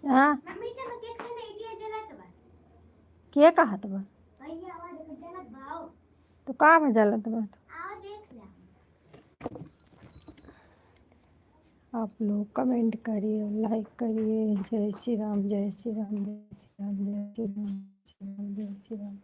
हाँ के कहा तो कहाँ में जला तो आप लोग कमेंट करिए, लाइक करिए। जय श्री राम, जय श्री राम, जय श्री राम, जय श्री राम, जय श्री राम, जय श्री राम।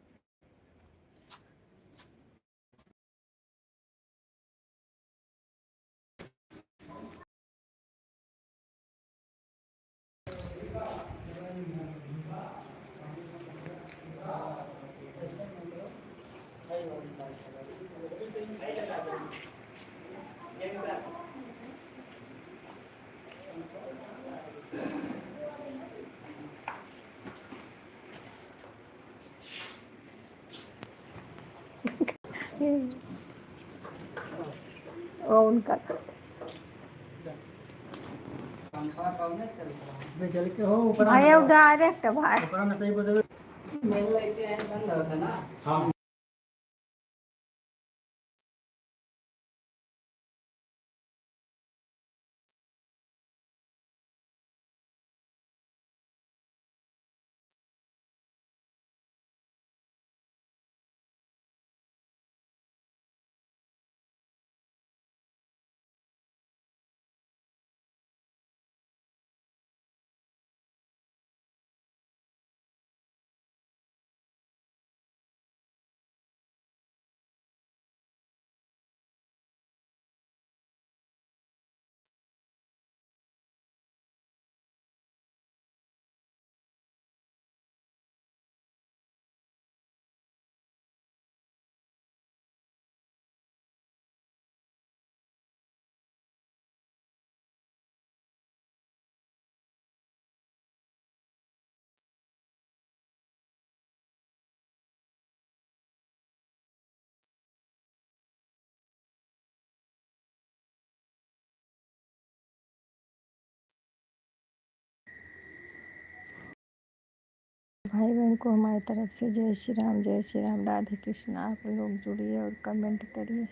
उनका भाई डायरेक्ट भाई भाई बहन को हमारी तरफ से जय श्री राम, जय श्री राम, राधे कृष्ण। आप लोग जुड़िए और कमेंट करिए।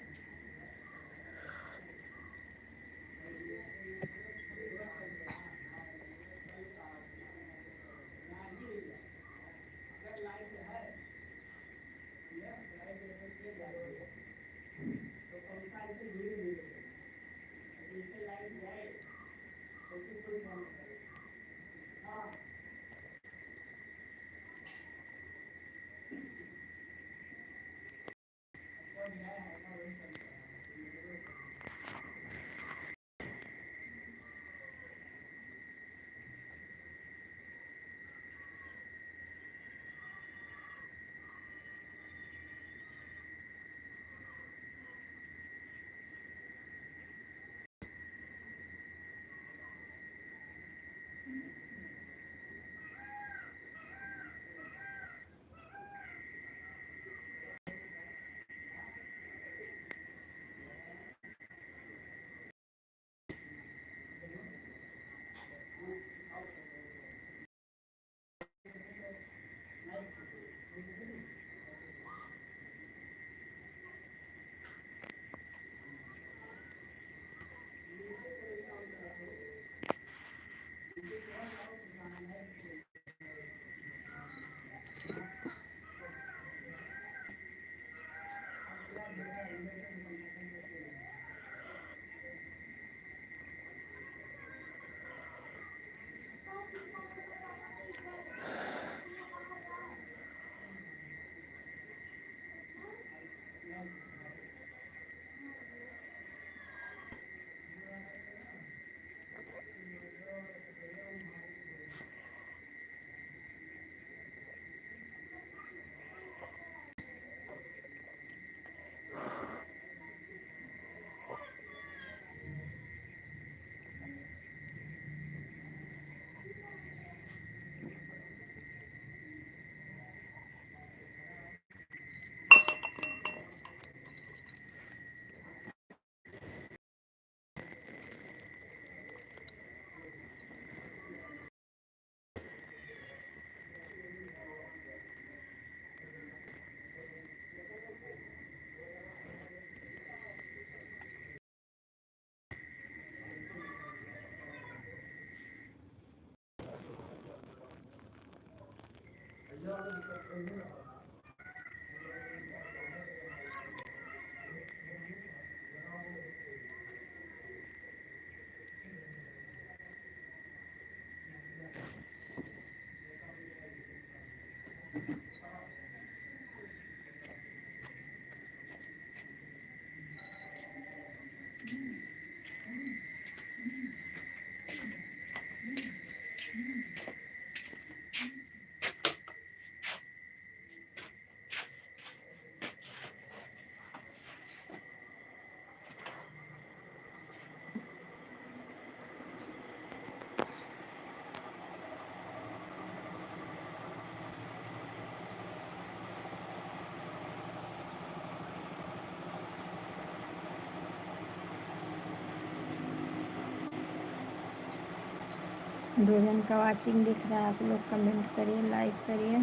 2 जन का वाचिंग दिख रहा है, आप लोग कमेंट करिए, लाइक करिए।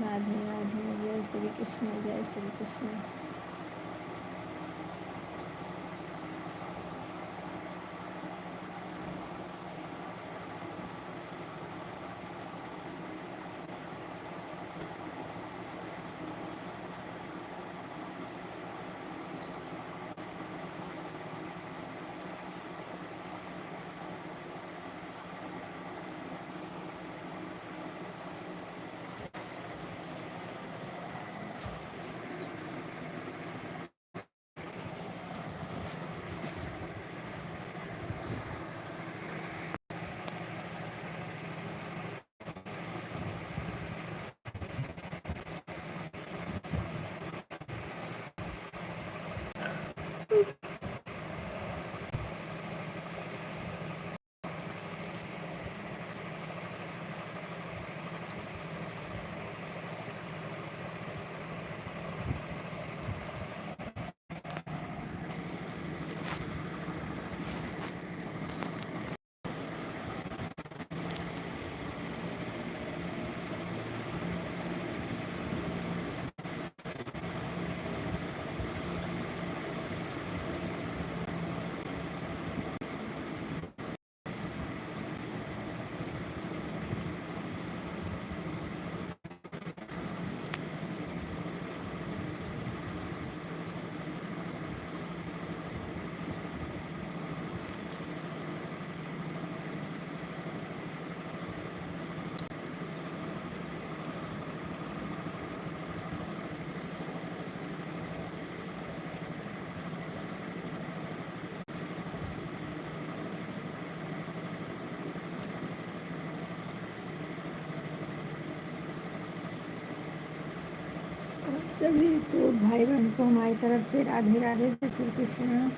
राधे राधे, जय श्री कृष्ण, जय श्री कृष्ण। सभी को, भाई बहन को हमारी तरफ से राधे राधे, जय श्री कृष्ण।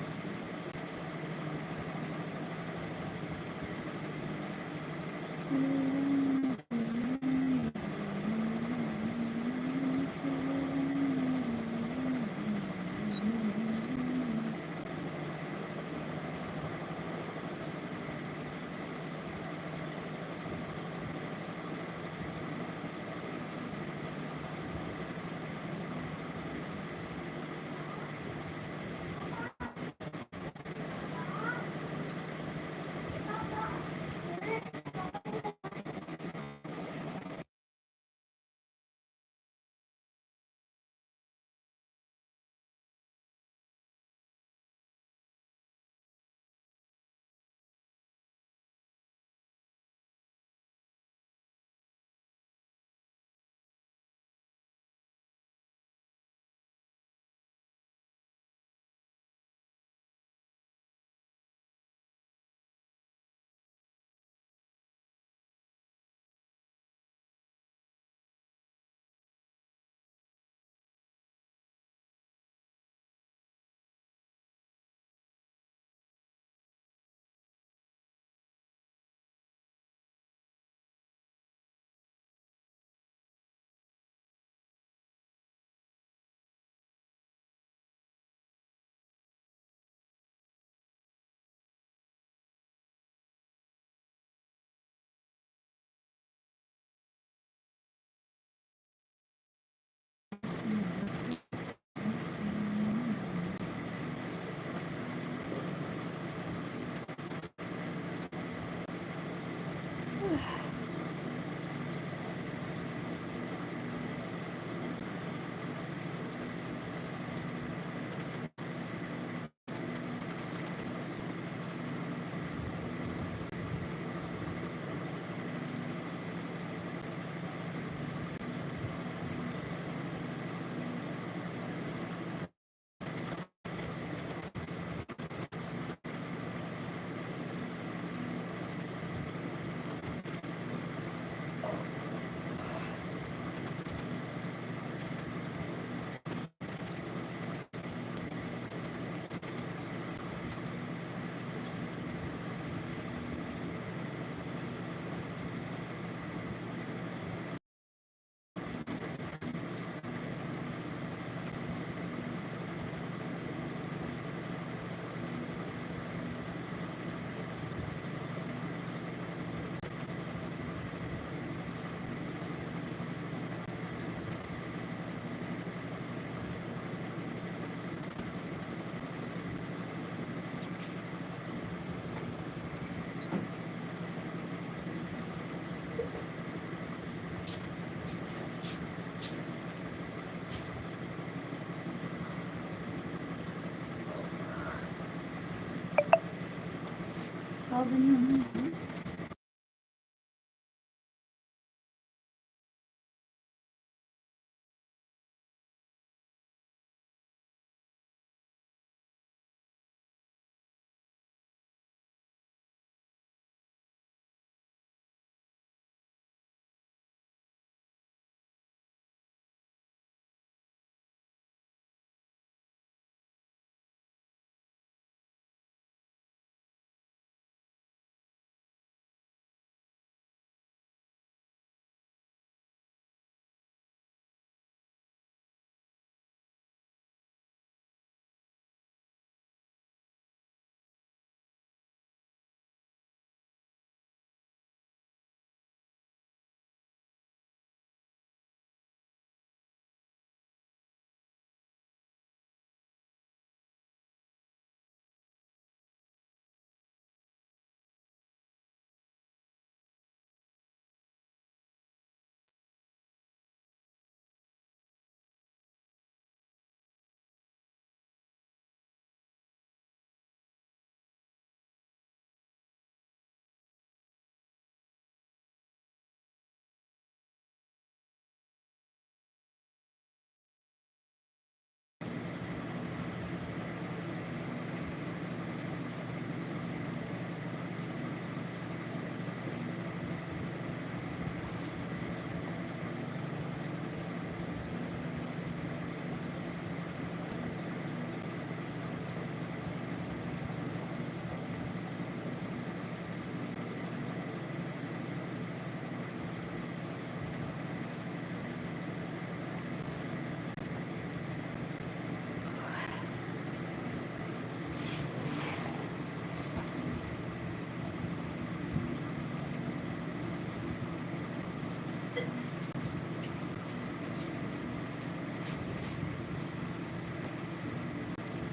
पुलाव बनी हुई है।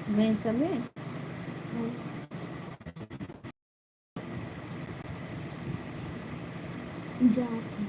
गए सब गए। जाती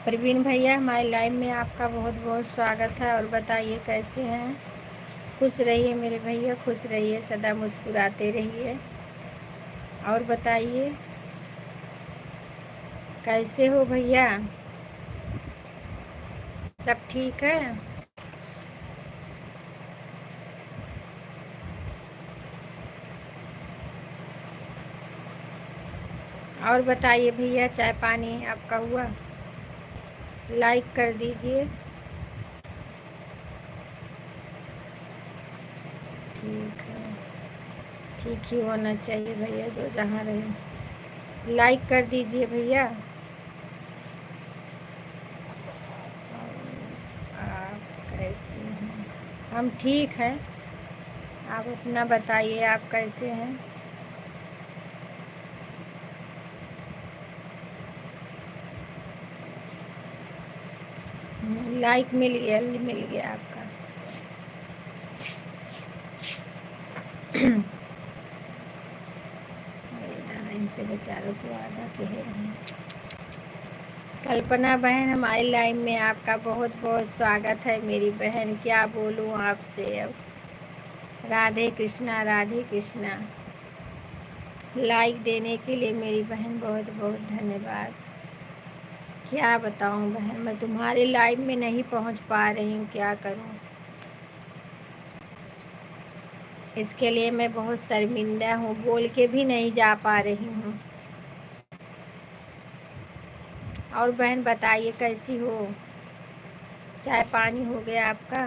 प्रवीण भैया, हमारे लाइव में आपका बहुत बहुत स्वागत है। और बताइए कैसे हैं? खुश रहिए मेरे भैया, खुश रहिए, सदा मुस्कुराते रहिए। और बताइए कैसे हो भैया? सब ठीक है? और बताइए भैया, चाय पानी आपका हुआ? लाइक कर दीजिए। ठीक है, ठीक ही होना चाहिए भैया, जो जहाँ रहे। लाइक कर दीजिए भैया। आप कैसे हैं? हम ठीक हैं। आप अपना बताइए, आप कैसे हैं? लाइक मिल गया आपका। इनसे बेचारों से वादा कहे हैं। कल्पना बहन, हमारी लाइव में आपका बहुत बहुत स्वागत है मेरी बहन। क्या बोलूं आपसे अब। राधे कृष्णा, राधे कृष्णा। लाइक देने के लिए मेरी बहन बहुत बहुत धन्यवाद। क्या बताऊं बहन, मैं तुम्हारे लाइव में नहीं पहुंच पा रही हूँ, क्या करूं। इसके लिए मैं बहुत शर्मिंदा हूँ, बोल के भी नहीं जा पा रही हूँ। और बहन बताइए कैसी हो? चाय पानी हो गया आपका?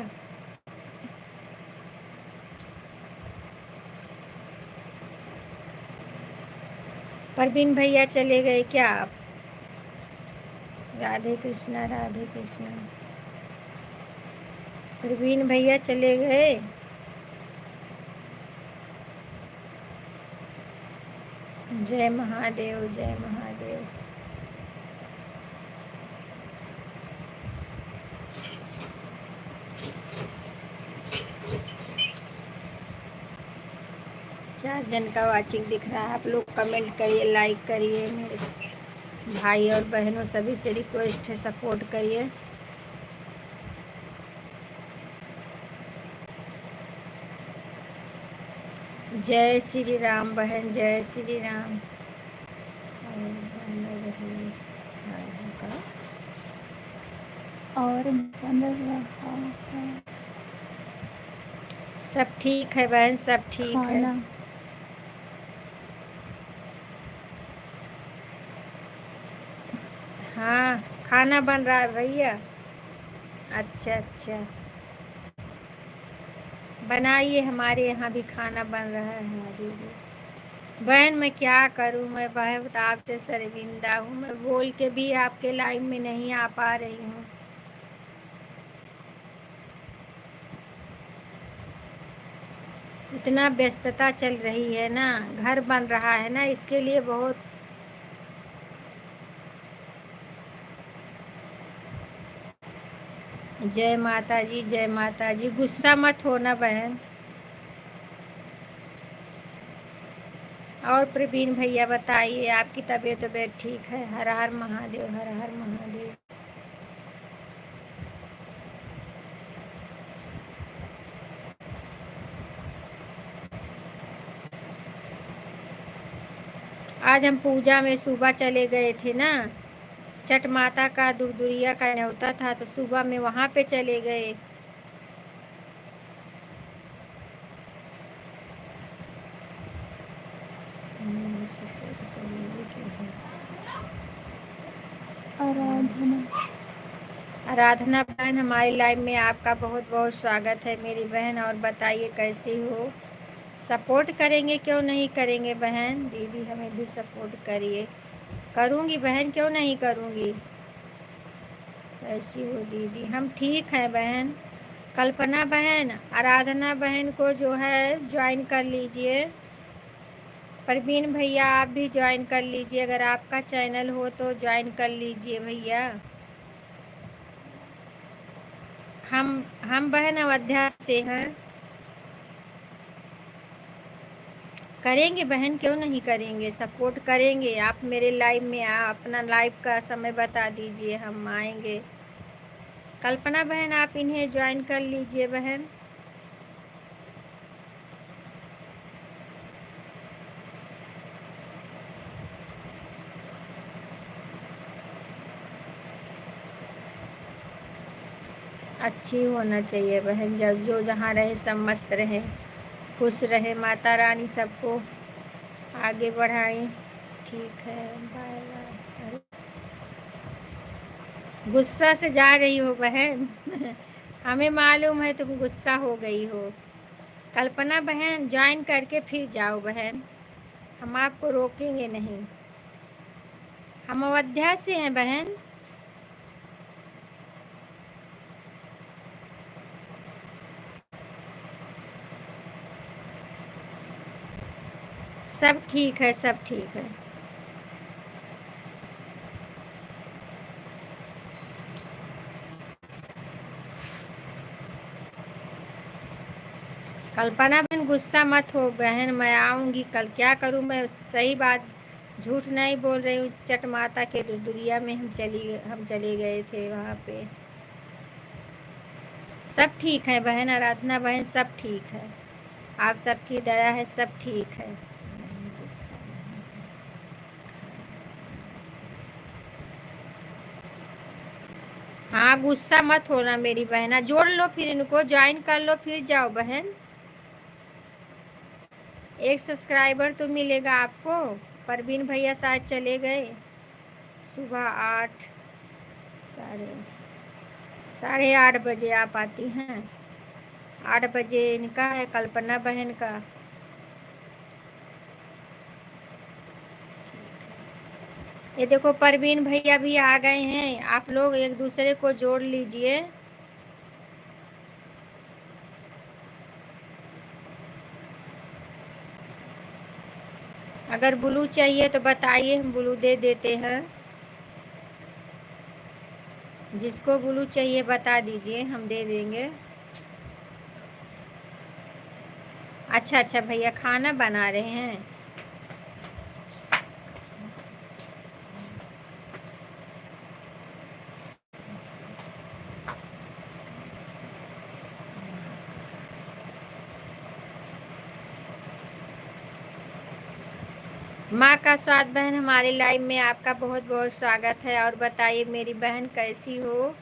परवीन भैया चले गए क्या आप? राधे कृष्णा, राधे कृष्णा। परवीन भैया चले गए? जय महादेव, जय महादेव। चार जन का वाचिंग दिख रहा है। आप लोग कमेंट करिए, लाइक करिए। मेरे भाई और बहनों सभी से रिक्वेस्ट है, सपोर्ट करिए। जय श्री राम बहन, जय श्री राम। और बन रहा है सब ठीक है बहन, सब ठीक है। खाना। हाँ, खाना बन रहा है भैया। अच्छा अच्छा, बनाइए। हमारे यहाँ भी खाना बन रहा है अभी भी। बहन मैं क्या करूँ, मैं बहुत आपसे शर्मिंदा हूँ। मैं बोल के भी आपके लाइव में नहीं आ पा रही हूँ। इतना व्यस्तता चल रही है ना, घर बन रहा है ना, इसके लिए बहुत। जय माता जी, जय माता जी। गुस्सा मत होना बहन। और प्रवीण भैया बताइए, आपकी तबीयत ठीक है? हर हर महादेव, हर हर महादेव। आज हम पूजा में सुबह चले गए थे ना, छठ माता का दुर्दुरिया का न्योता था, तो सुबह में वहाँ पे चले गए। आराधना। आराधना बहन, हमारी लाइव में आपका बहुत बहुत स्वागत है मेरी बहन। और बताइए कैसी हो? सपोर्ट करेंगे, क्यों नहीं करेंगे बहन। दीदी हमें भी सपोर्ट करिए। करूँगी बहन, क्यों नहीं करूँगी। कैसी हो दीदी? हम ठीक हैं बहन। कल्पना बहन, आराधना बहन को जो है ज्वाइन कर लीजिए। परवीन भैया आप भी ज्वाइन कर लीजिए, अगर आपका चैनल हो तो ज्वाइन कर लीजिए भैया। हम बहन अयोध्या से हैं। करेंगे बहन, क्यों नहीं करेंगे, सपोर्ट करेंगे। आप मेरे लाइव में अपना लाइव का समय बता दीजिए, हम आएंगे। कल्पना बहन, आप इन्हें ज्वाइन कर लीजिए बहन। अच्छी होना चाहिए बहन, जब जो जहाँ रहे सब मस्त रहे, खुश रहे, माता रानी सबको आगे बढ़ाए। ठीक है, बाय बाय। गुस्सा से जा रही हो बहन हमें मालूम है तुम गुस्सा हो गई हो। कल्पना बहन, ज्वाइन करके फिर जाओ बहन, हम आपको रोकेंगे नहीं। हम अयोध्या से हैं बहन। सब ठीक है, सब ठीक है। कल्पना बहन, गुस्सा मत हो बहन, मैं आऊँगी कल। क्या करूँ मैं, सही बात, झूठ नहीं बोल रही हूँ। चट माता के दुरिया में हम चले गए थे वहाँ पे। सब ठीक है बहन, आराधना बहन, सब ठीक है। आप सबकी दया है, सब ठीक है। हाँ, गुस्सा मत होना मेरी बहना, जोड़ लो फिर, इनको ज्वाइन कर लो फिर जाओ बहन। एक सब्सक्राइबर तो मिलेगा आपको। परवीन भैया शायद चले गए। सुबह 8 साढ़े 8:30 बजे आप आती हैं। 8 बजे इनका है, कल्पना बहन का। ये देखो परवीन भैया भी आ गए हैं, आप लोग एक दूसरे को जोड़ लीजिए। अगर ब्लू चाहिए तो बताइए, हम ब्लू दे देते हैं। जिसको ब्लू चाहिए बता दीजिए, हम दे देंगे। अच्छा अच्छा भैया, खाना बना रहे हैं। माँ का स्वाद बहन, हमारे लाइव में आपका बहुत बहुत स्वागत है। और बताइए मेरी बहन कैसी हो।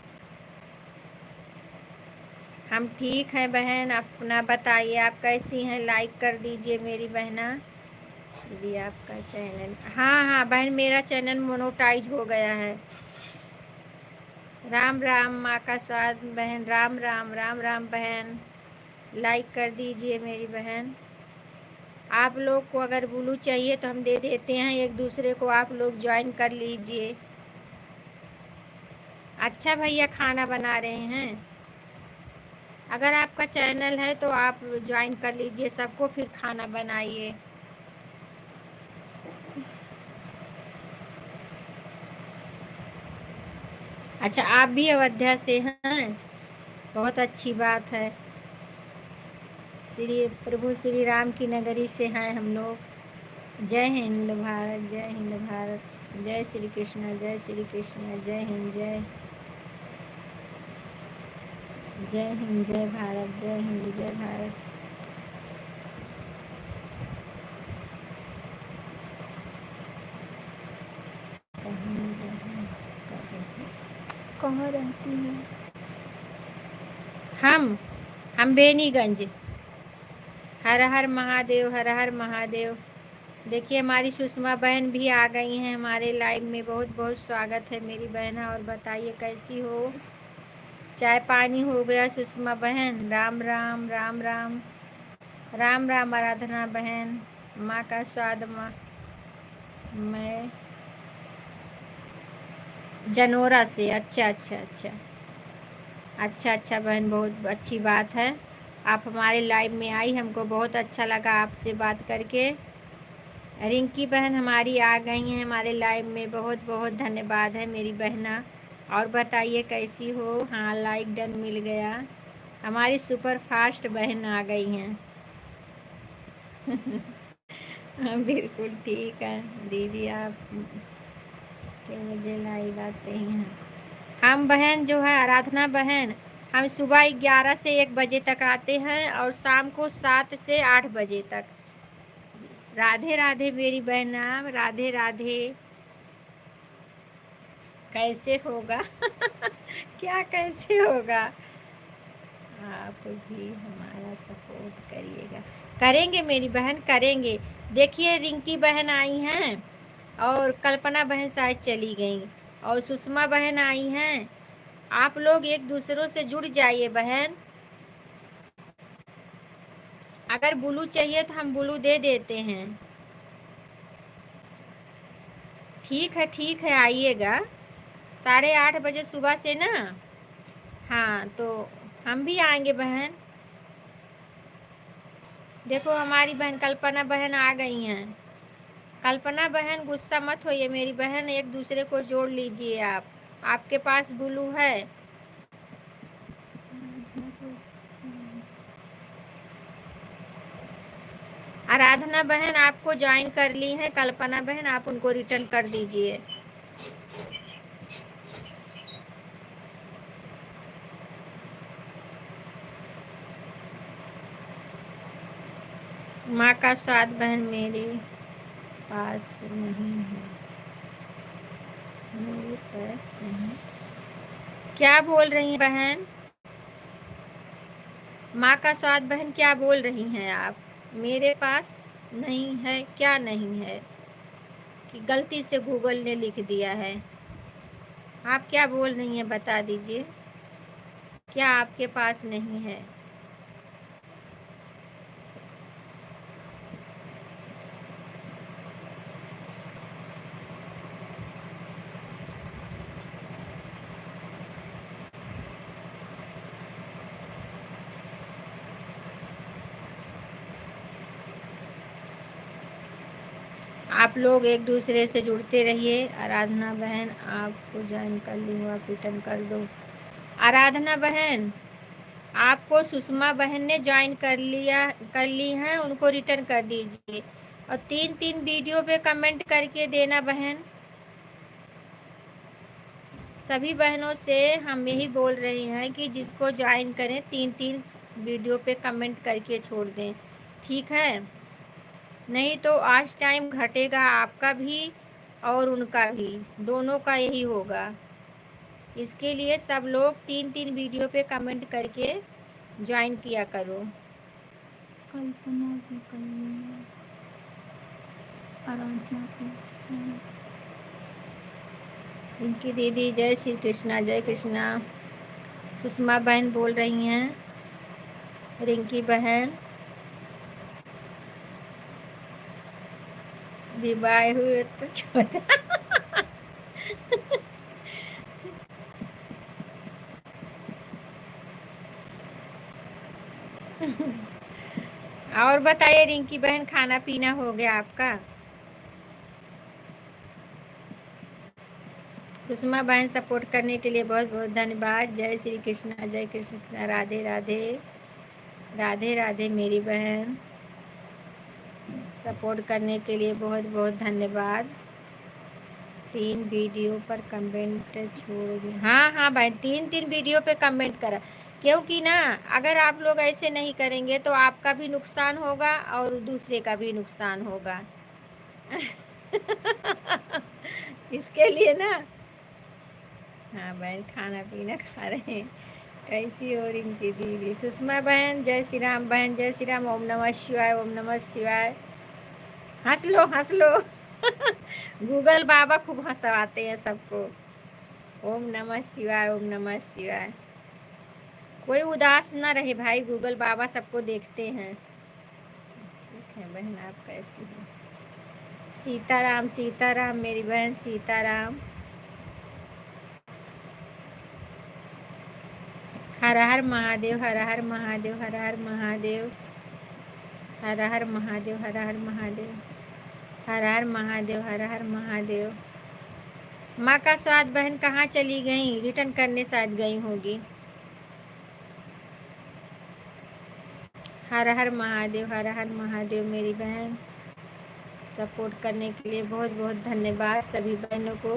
हम ठीक हैं बहन, अपना बताइए आप कैसी हैं। लाइक कर दीजिए मेरी बहना। दीदी आपका चैनल, हाँ हाँ बहन, मेरा चैनल मोनेटाइज हो गया है। राम राम माँ का स्वाद बहन, राम राम राम राम बहन। लाइक कर दीजिए मेरी बहन। आप लोग को अगर ब्लू चाहिए तो हम दे देते हैं, एक दूसरे को आप लोग ज्वाइन कर लीजिए। अच्छा भैया, खाना बना रहे हैं। अगर आपका चैनल है तो आप ज्वाइन कर लीजिए सबको, फिर खाना बनाइए। अच्छा, आप भी अयोध्या से हैं, बहुत अच्छी बात है। श्री प्रभु श्री राम की नगरी से हैं हम लोग। जय हिंद भारत, जय हिंद भारत, जय श्री कृष्ण, जय श्री कृष्ण, जय हिंद, जय हिंद, जय भारत, जय हिंद, जय भारत। कहाँ रहती हैं? हम बेनीगंज। हर हर महादेव, हर हर महादेव। देखिए हमारी सुषमा बहन भी आ गई हैं हमारे लाइव में, बहुत बहुत स्वागत है मेरी बहना। और बताइए कैसी हो। चाय पानी हो गया सुषमा बहन। राम राम राम राम राम राम आराधना बहन। माँ का स्वाद माँ, मैं जनोरा से। अच्छा अच्छा अच्छा अच्छा अच्छा बहन, बहुत अच्छी बात है। आप हमारे लाइव में आई, हमको बहुत अच्छा लगा आपसे बात करके। रिंकी बहन हमारी आ गई हैं हमारे लाइव में, बहुत बहुत धन्यवाद है मेरी बहना। और बताइए कैसी हो। हाँ, लाइक डन मिल गया। हमारी सुपर फास्ट बहन आ गई हैं हाँ बिल्कुल ठीक है दीदी, आप के मुझे लाई बातें हैं। हम बहन जो है आराधना बहन, हम सुबह 11 से 1 बजे तक आते हैं और शाम को 7 से 8 बजे तक। राधे राधे मेरी बहना, राधे राधे। कैसे होगा? क्या कैसे होगा? आप भी हमारा सपोर्ट करिएगा। करेंगे मेरी बहन, करेंगे। देखिए रिंकी बहन आई हैं और कल्पना बहन शायद चली गई और सुषमा बहन आई हैं। आप लोग एक दूसरों से जुड़ जाइए बहन। अगर ब्लू चाहिए तो हम ब्लू दे देते हैं। ठीक है आइएगा 8:30 बजे सुबह से ना। हाँ तो हम भी आएंगे बहन। देखो हमारी बहन कल्पना बहन आ गई हैं। कल्पना बहन गुस्सा मत होइए मेरी बहन, एक दूसरे को जोड़ लीजिए आप। आपके पास ब्लू है? आराधना बहन आपको ज्वाइन कर ली है, कल्पना बहन आप उनको रिटर्न कर दीजिए। माँ का स्वाद बहन मेरे पास नहीं है, मेरे पास नहीं। क्या बोल रही हैं बहन? माँ का स्वाद बहन क्या बोल रही हैं आप? मेरे पास नहीं है, क्या नहीं है? कि गलती से गूगल ने लिख दिया है? आप क्या बोल रही हैं बता दीजिए, क्या आपके पास नहीं है? आप लोग एक दूसरे से जुड़ते रहिए। आराधना बहन आपको ज्वाइन कर ली हूँ, आप रिटर्न कर दो। आराधना बहन आपको सुषमा बहन ने ज्वाइन कर ली है, उनको रिटर्न कर दीजिए। और 3-3 वीडियो पे कमेंट करके देना बहन। सभी बहनों से हम यही बोल रहे हैं कि जिसको ज्वाइन करें 3-3 वीडियो पे कमेंट करके छोड़ दें, ठीक है? नहीं तो आज टाइम घटेगा आपका भी और उनका भी, दोनों का यही होगा। इसके लिए सब लोग 3-3 वीडियो पे कमेंट करके ज्वाइन किया करो। कल्पना भी कर लिया, आराधना को चाहिए। इनकी दीदी जय श्री कृष्णा, जय कृष्णा। सुषमा बहन बोल रही हैं, रिंकी बहन विवाह हुए तो छोटा। और बताइए रिंकी बहन, खाना पीना हो गया आपका? सुषमा बहन सपोर्ट करने के लिए बहुत बहुत धन्यवाद। जय श्री कृष्णा, जय कृष्ण, राधे राधे। राधे राधे मेरी बहन, सपोर्ट करने के लिए बहुत बहुत धन्यवाद। 3 वीडियो पर कमेंट छोड़ दिए। हाँ हाँ भाई, 3-3 वीडियो पे कमेंट करा, क्योंकि ना अगर आप लोग ऐसे नहीं करेंगे तो आपका भी नुकसान होगा और दूसरे का भी नुकसान होगा। इसके लिए ना, हाँ बहन खाना पीना खा रहे हैं। कैसी हो रिंकी दीदी? सुषमा बहन जय श्री राम, बहन जय श्री राम। ओम नमः शिवाय, ओम नमः शिवाय। हंस लो हंस लो। गूगल बाबा खूब हंसवाते हैं सबको। ओम नमः शिवाय, ओम नमः शिवाय। कोई उदास ना रहे भाई, गूगल बाबा सबको देखते हैं। ठीक है बहन, आप कैसी हो? सीताराम सीताराम मेरी बहन, सीताराम। हर हर महादेव, हर हर महादेव, हर हर महादेव, हर हर महादेव, हर हर महादेव, हर हर महादेव, हर हर महादेव। माँ का स्वाद बहन कहाँ चली गई? रिटर्न करने शायद गई होगी। हर हर महादेव, हर हर महादेव मेरी बहन। सपोर्ट करने के लिए बहुत बहुत धन्यवाद सभी बहनों को।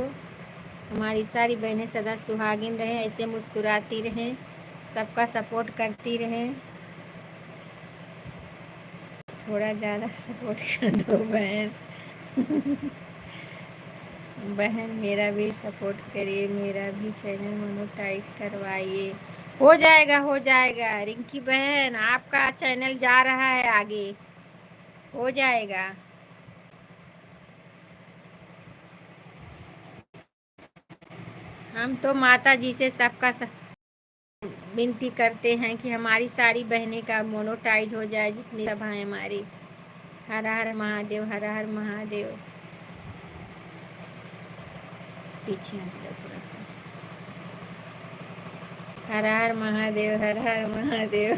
हमारी सारी बहनें सदा सुहागिन रहें, ऐसे मुस्कुराती रहें, सबका सपोर्ट करती रहें। थोड़ा ज़्यादा सपोर्ट कर दो बहन। बहन मेरा भी सपोर्ट करिए, मेरा भी चैनल मोनेटाइज करवाइए। हो जाएगा, हो जाएगा रिंकी बहन, आपका चैनल जा रहा है आगे, हो जाएगा। हम तो माता जी से सबका विनती करते हैं कि हमारी सारी बहनें का मोनेटाइज हो जाए, जितनी सभाएं हमारी। हर हर महादेव, हर हर महादेव। पीछे हट जाओ थोड़ा सा। हर हर महादेव, हर हर महादेव।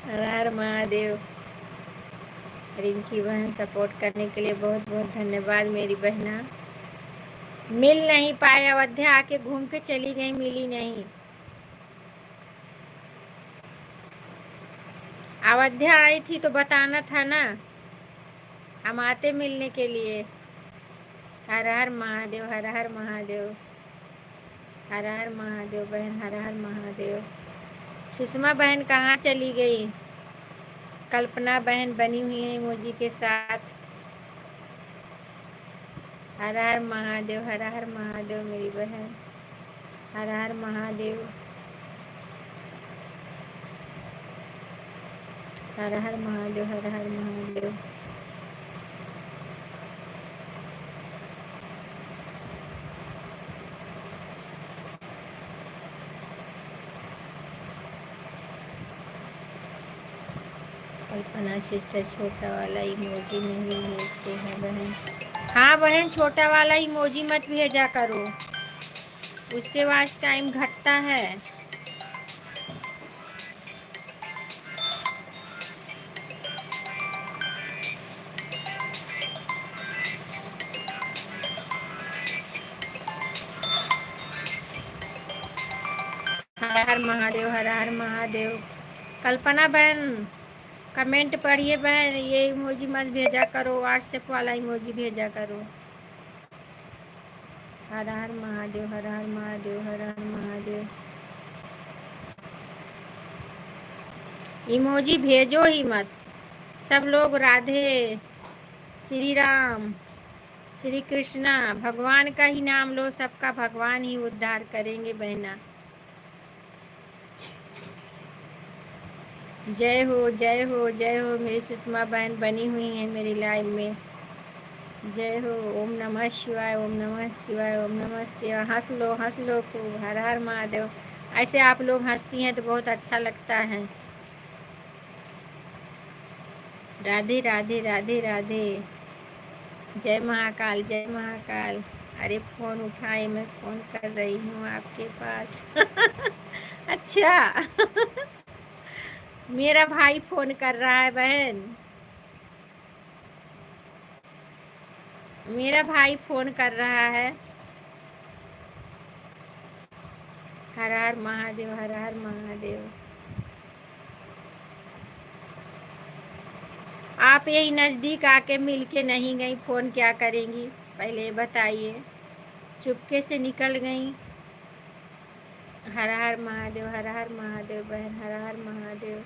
हर हर महादेव। रिंकी बहन सपोर्ट करने के लिए बहुत बहुत धन्यवाद मेरी बहना। मिल नहीं पाए, अयोध्या आके घूम के चली गई, मिली नहीं। अयोध्या आई थी तो बताना था ना, हम आते मिलने के लिए। हर हर महादेव, हर हर महादेव। हर हर महादेव बहन, हर हर महादेव। सुषमा बहन कहाँ चली गई? कल्पना बहन बनी हुई है इमोजी के साथ। हर हर महादेव, हर हर महादेव मेरी बहन। हर हर महादेव। हर हर महादेव, हर हर महादेव। कल्पना सिस्टर छोटा वाला इमोजी नहीं भेजते हैं बहन। हाँ बहन, छोटा वाला इमोजी मत भेजा करो, उससे वॉच टाइम घटता है। हर हर महादेव, हर हर महादेव। कल्पना बहन कमेंट पढ़िए बहन, ये इमोजी मत भेजा करो, व्हाट्सएप वाला इमोजी भेजा करो। हर हर महादेव, हर हर महादेव, हर हर महादेव। इमोजी भेजो ही मत। सब लोग राधे, श्री राम, श्री कृष्णा, भगवान का ही नाम लो, सबका भगवान ही उद्धार करेंगे बहना। जय हो, जय हो, जय हो। मेरी सुषमा बहन बनी हुई है मेरी लाइव में। जय हो। ओम नमः शिवाय, ओम नमः शिवाय, ओम नमः शिवाय। हंस लो, हंस लो खूब। हर हर महादेव। ऐसे आप लोग हंसती हैं तो बहुत अच्छा लगता है। राधे राधे, राधे राधे। जय महाकाल, जय महाकाल। अरे फ़ोन उठाए, मैं फ़ोन कर रही हूँ आपके पास। अच्छा। मेरा भाई फ़ोन कर रहा है बहन, मेरा भाई फ़ोन कर रहा है। हर हर महादेव, हर हर महादेव। आप यही नज़दीक आके मिल के नहीं गई, फ़ोन क्या करेंगी पहले बताइए? चुपके से निकल गई। हर हर महादेव, हर हर महादेव बहन, हर हर महादेव।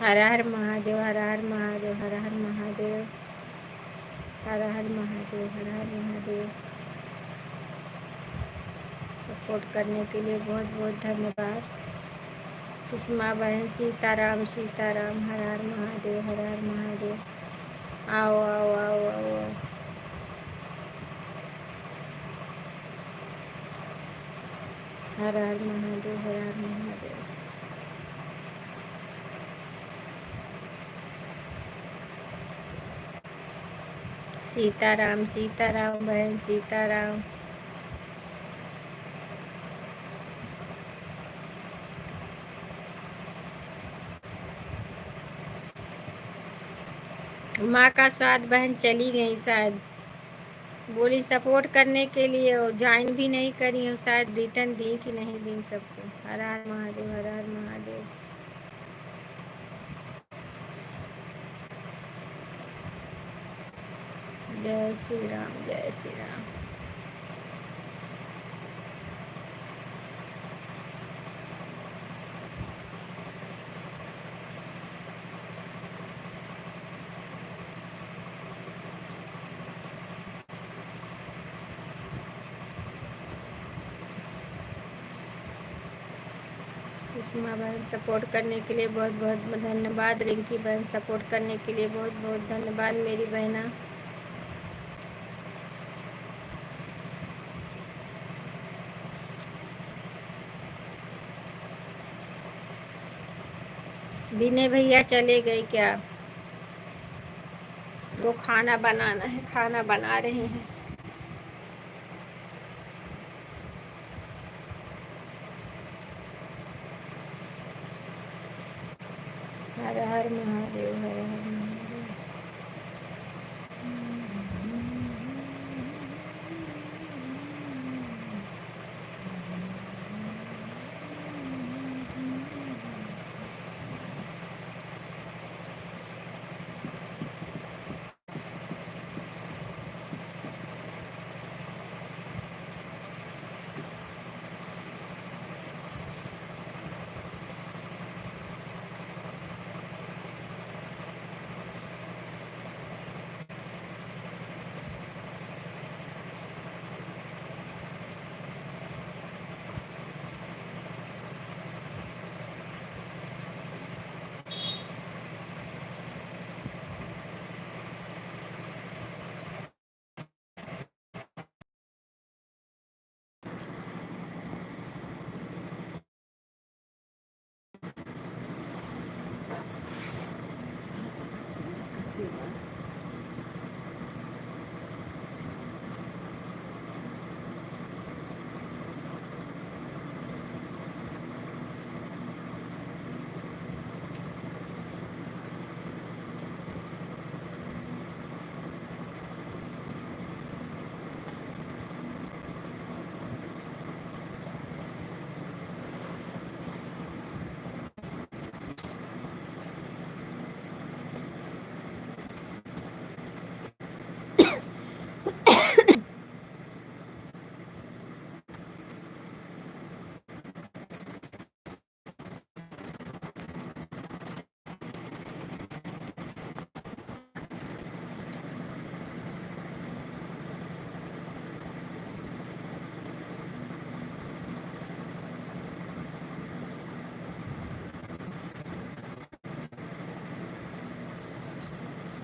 हर हर महादेव, हर हर महादेव, हर हर महादेव। हर हर महादेव, हर हर महादेव। सपोर्ट करने के लिए बहुत बहुत धन्यवाद। सुषमा बहन, सीताराम, सीताराम। हर हर महादेव, हर हर महादेव। आओ आओ आओ आओ आओ। हर हर महादेव, हर हर महादेव। सीताराम, सीताराम बहन, सीताराम। माँ का स्वाद बहन चली गई शायद, बोली सपोर्ट करने के लिए, और ज्वाइन भी नहीं करी हूँ, शायद रिटर्न दी कि नहीं दी सबको। हर हर महादेव, हर हर महादेव। जय श्री राम, जय श्री राम। सुषमा बहन सपोर्ट करने के लिए बहुत बहुत धन्यवाद। रिंकी बहन सपोर्ट करने के लिए बहुत बहुत धन्यवाद मेरी बहना। विनय भैया चले गए क्या? वो खाना बनाना है, खाना बना रहे हैं। हर हर महादेव, हर हर महादेव।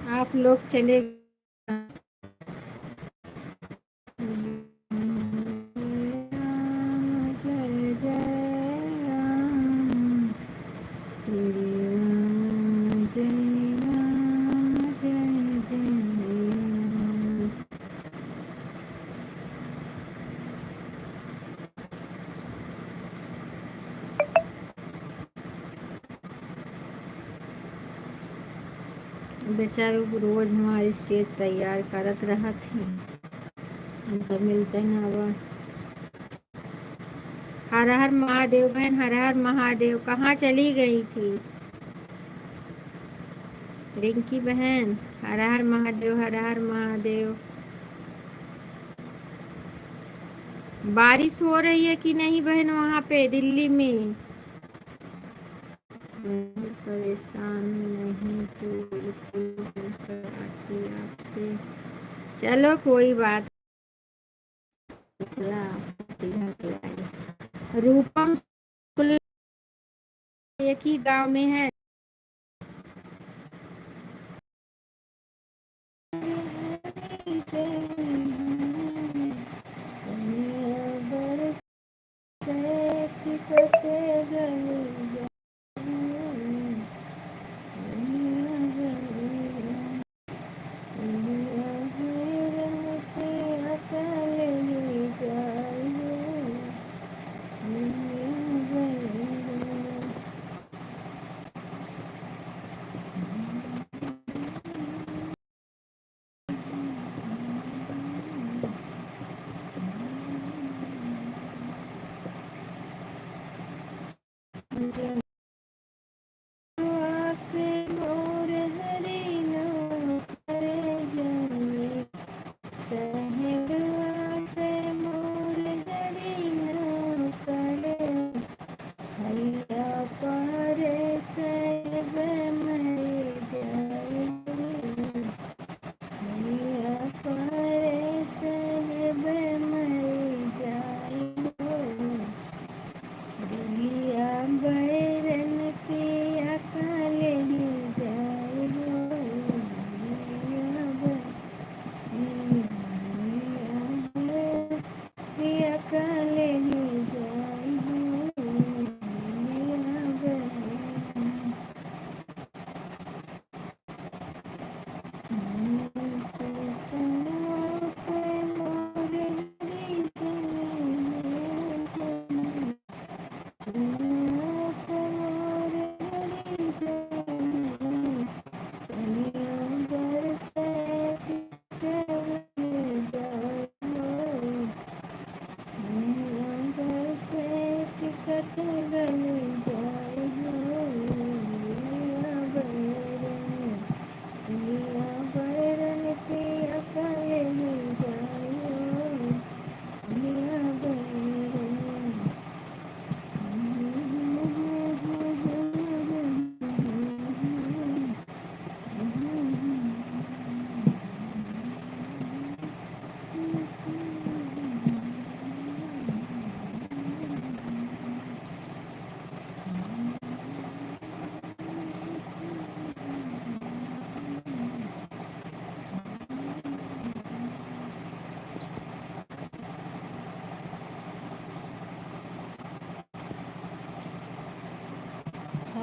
आप लोग चले जय जय राम, श्री राम जय राम, जय जय राम। बेचारू रोज हमारी स्टेज तैयार करत रहत थी, हमको मिलते ना बा। हर हर महादेव बहन, हर हर महादेव। कहाँ चली गई थी रिंकी बहन? हर हर महादेव, हर हर महादेव। बारिश हो रही है कि नहीं बहन वहाँ पे दिल्ली में? मैं परेशान नहीं तो बिल्कुल होकर आती आपसे। चलो कोई बात नहीं। रूपम कुल एक ही गांव में है।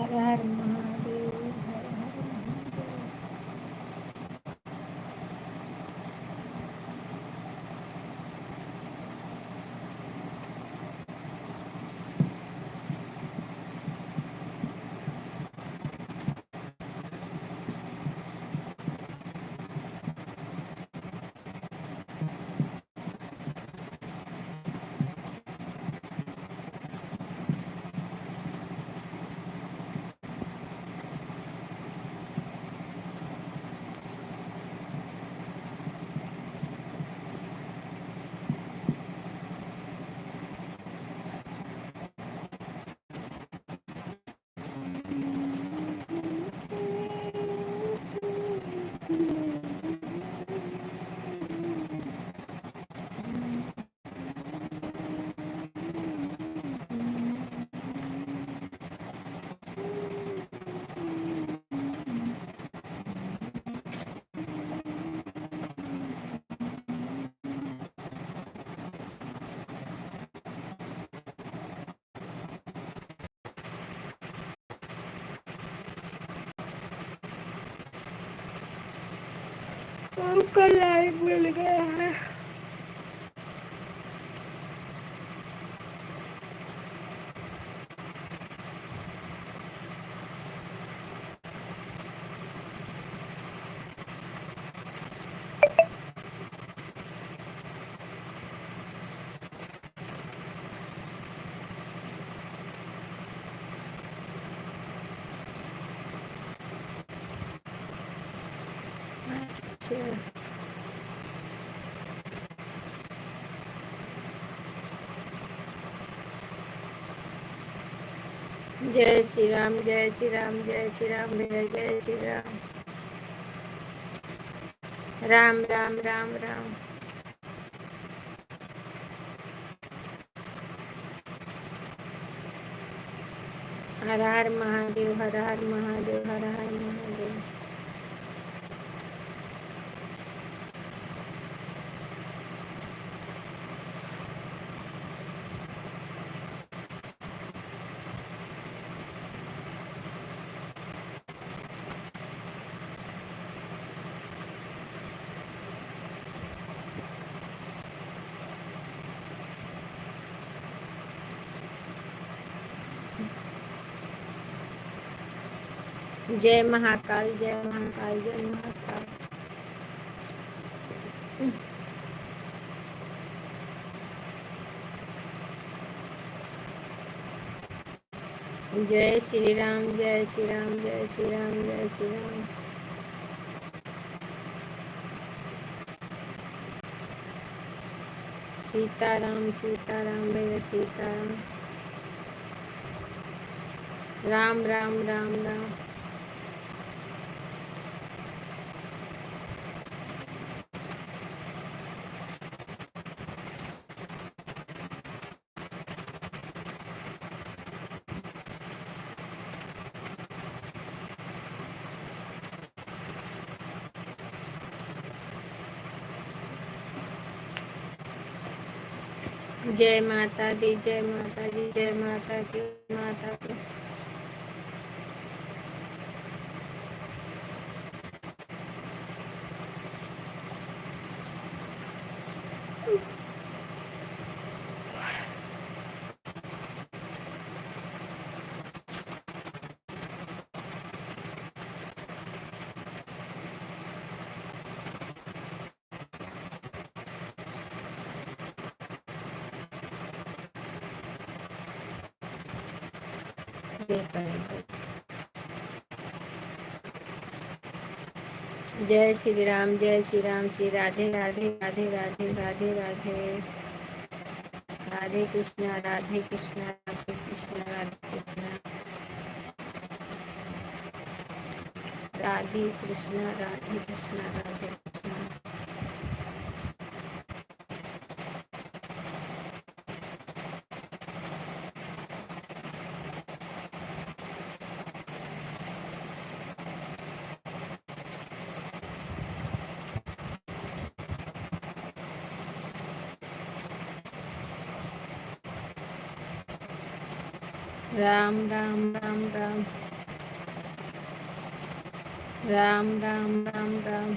हर हर महादेव, हर हर महादेव। आपका लाइव मिल गया है। अच्छा, जय श्री राम, जय श्री राम, जय श्री राम, जय श्री राम। राम राम राम राम। हर हर महादेव, हर हर महादेव, हर हर महादेव। जय महाकाल, जय महाकाल, जय महाकाल। जय श्री राम, जय श्री राम, जय श्री राम, जय श्री राम। सीताराम, सीताराम, जय सीताराम। राम राम राम राम। जय माता दी, जय माता दी, जय माता दी, माता दी। जय श्री राम, जय श्री राम, श्री राधे राधे राधे राधे राधे राधे। राधे कृष्णा, राधे कृष्णा, राधे कृष्णा, राधे कृष्णा। राधे कृष्णा, राधे कृष्णा, राधे कृष्णा। राम राम राम राम। राम राम राम राम।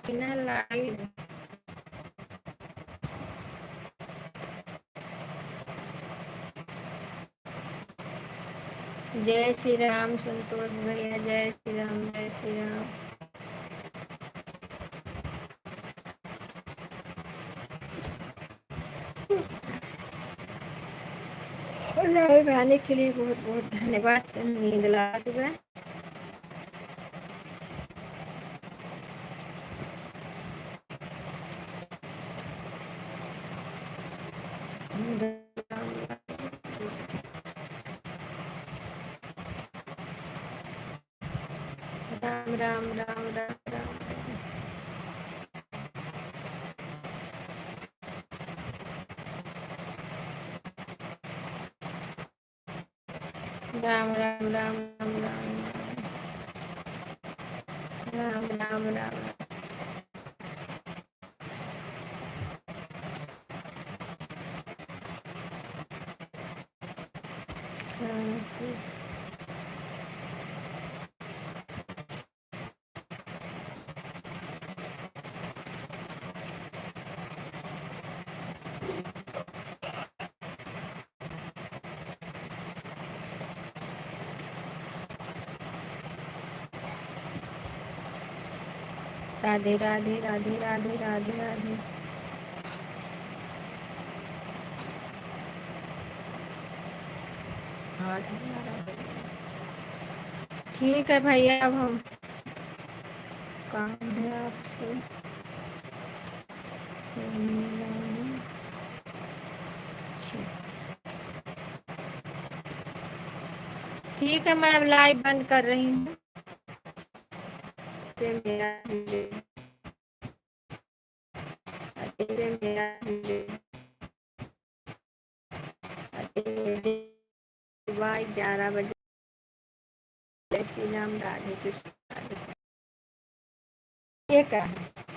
बिना लाइव। जय श्री राम संतोष भैया, जय श्री राम, जय श्री राम। लाइव आने के लिए बहुत बहुत धन्यवाद। नींद ला दूंगा। राम राम राम राम राम। राम राम राम राम राम राम राम राम राम। राधे राधे राधे राधे राधे राधे। ठीक है भैया, अब हम काम है आपसे। ठीक है, मैं अब लाइव बंद कर रही हूँ। सुबह 11 बजे। जय श्री राम, राधे कृष्ण। ये क्या है?